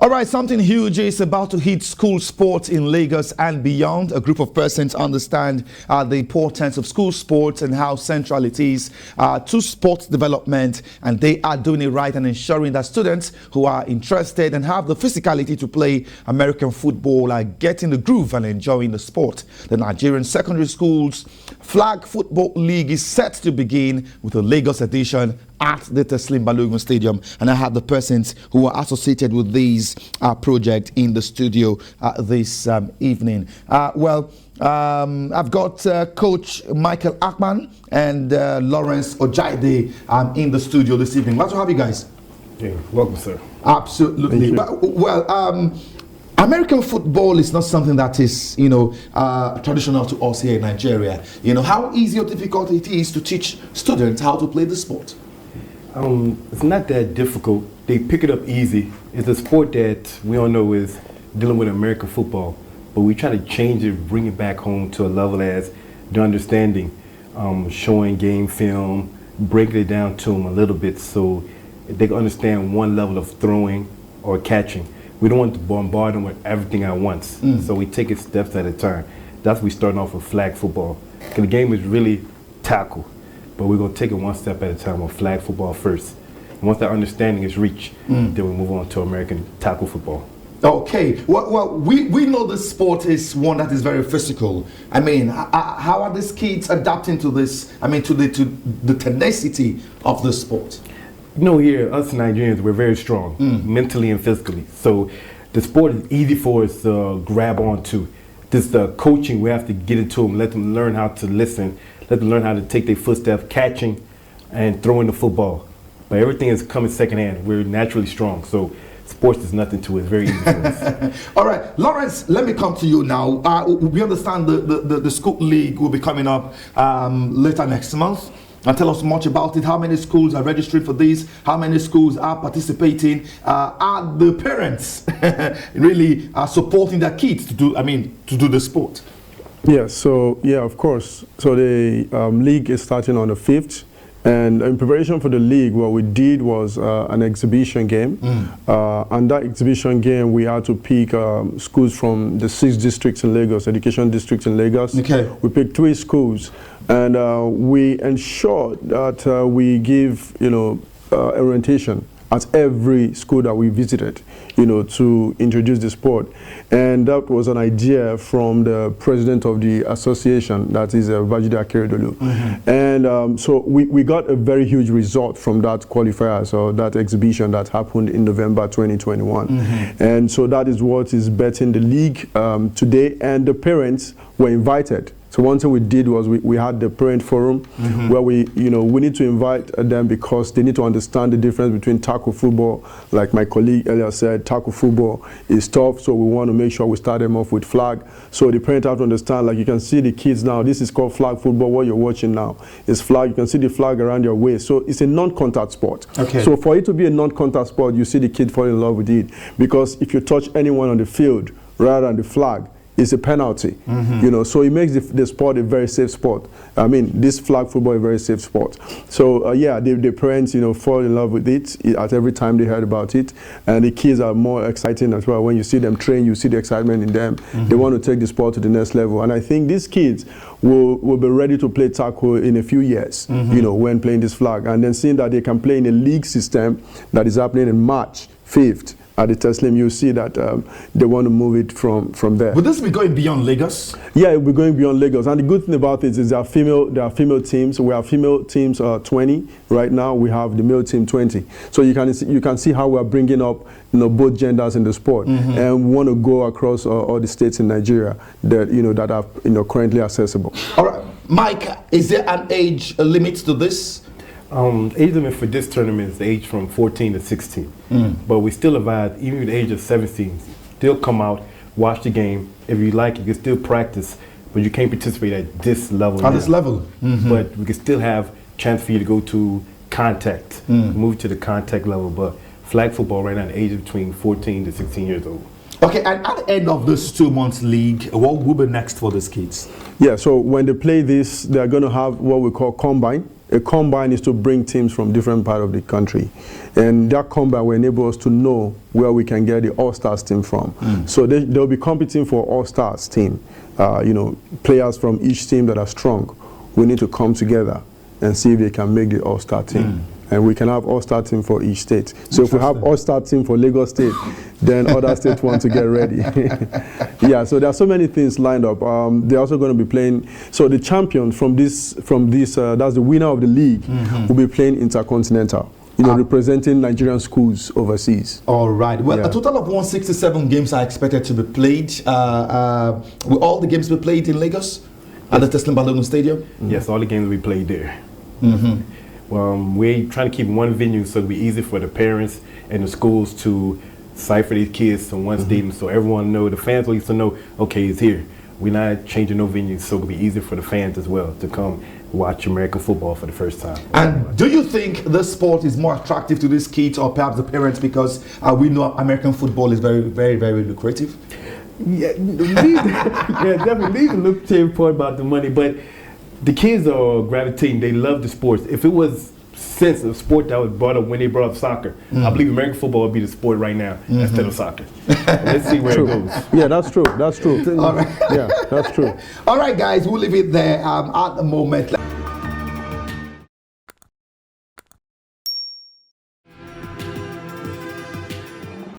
All right, something huge is about to hit school sports in Lagos and beyond. A group of persons understand the importance of school sports and how central it is to sports development, and they are doing it right and ensuring that students who are interested and have the physicality to play American football are getting the groove and enjoying the sport. The Nigerian Secondary Schools Flag Football League is set to begin with the Lagos edition at the Teslim Balogun Stadium, and I have the persons who are associated with this project in the studio this evening. I've got Coach Michael Akman and Lawrence Ojaide in the studio this evening. Glad to have you guys. Yeah, welcome, sir. Absolutely. American football is not something that is, traditional to us here in Nigeria. How easy or difficult it is to teach students how to play the sport? It's not that difficult. They pick it up easy. It's a sport that we all know is dealing with American football, but we try to change it, bring it back home to a level as the understanding, showing game film, breaking it down to them a little bit so they can understand one level of throwing or catching. We don't want to bombard them with everything at once, so we take it steps at a time. That's why we starting off with flag football. Because the game is really tackle, but we're going to take it one step at a time with flag football first. And once that understanding is reached, then we move on to American tackle football. Okay, we know this sport is one that is very physical. I mean, how are these kids adapting to this? I mean, to the tenacity of the sport? Here, us Nigerians, we're very strong, mentally and physically. So the sport is easy for us to grab onto. Just the coaching, we have to get it to them, let them learn how to listen, let them learn how to take their footsteps, catching and throwing the football. But everything is coming secondhand. We're naturally strong, so sports is nothing to it. It's very easy for us. All right, Lawrence, let me come to you now. We understand the school league will be coming up later next month. And tell us much about it. How many schools are registering for this? How many schools are participating? Are the parents really supporting their kids to do the sport? Yeah, of course. So the league is starting on the 5th. And in preparation for the league, what we did was an exhibition game. And that exhibition game, we had to pick schools from the 6 districts in Lagos, education districts in Lagos. Okay. We picked 3 schools. And we ensured that we give, orientation at every school that we visited, to introduce the sport. And that was an idea from the president of the association, that is Babajide Akeredolu. And so we got a very huge result from that qualifier, so that exhibition that happened in November 2021. And so that is what is betting the league today, and the parents were invited. So one thing we did was we had the parent forum where we need to invite them because they need to understand the difference between tackle football. Like my colleague earlier said, tackle football is tough, so we want to make sure we start them off with flag. So the parent have to understand, like you can see the kids now, this is called flag football. What you're watching now is flag. You can see the flag around your waist. So it's a non-contact sport. Okay. So for it to be a non-contact sport, you see the kid fall in love with it. Because if you touch anyone on the field rather than the flag, it's a penalty, so it makes the sport a very safe sport. I mean, this flag football is a very safe sport. So the parents, fall in love with it at every time they heard about it, and the kids are more exciting as well. When you see them train, you see the excitement in them. They want to take the sport to the next level, and I think these kids will be ready to play tackle in a few years, when playing this flag, and then seeing that they can play in a league system that is happening in March 5th. At the Teslim, you see that they want to move it from there. Would this be going beyond Lagos? Yeah, it will be going beyond Lagos. And the good thing about it is there are female teams. We have female teams 20 right now. We have the male team 20. So you can see how we are bringing up both genders in the sport, and we want to go across all the states in Nigeria that are currently accessible. All right, Mike, is there an age limit to this? Age limit for this tournament is the age from 14 to 16. But we still advise, even at the age of 17, still come out, watch the game. If you like, you can still practice, but you can't participate at this level. At this level? But we can still have chance for you to go to contact, move to the contact level. But flag football right now, the age of between 14 to 16 years old. Okay, and at the end of this 2-month league, what will be next for these kids? Yeah, so when they play this, they're going to have what we call combine. A combine is to bring teams from different parts of the country. And that combine will enable us to know where we can get the All-Stars team from. So they'll be competing for All-Stars team. You know, players from each team that are strong. We need to come together and see if they can make the All-Star team. And we can have All-Star team for each state. So if we have All-Star team for Lagos State, then other states want to get ready. Yeah, so there are so many things lined up. They're also going to be playing, so the champion from this, that's the winner of the league, will be playing Intercontinental, you know, representing Nigerian schools overseas. All right. Well, Yeah. a total of 167 games are expected to be played. Will all the games be played in Lagos at the Teslim Balogun Stadium? Yes, all the games we played there. We're trying to keep one venue so it'll be easy for the parents and the schools to cipher these kids to one stadium, so everyone know, the fans will used to know, okay, it's here. We're not changing no venues, so it'll be easy for the fans as well to come watch American football for the first time. And do you think this sport is more attractive to these kids or perhaps the parents, because we know American football is very, very, very lucrative? Yeah, definitely. Leave a lucrative part about the money, but the kids are gravitating. They love the sports. If it was sense of sport that was brought up when they brought up soccer, I believe American football would be the sport right now instead of soccer. Let's see where it goes. Yeah, that's true. That's true. All right. Yeah, that's true. All right, guys, we'll leave it there at the moment.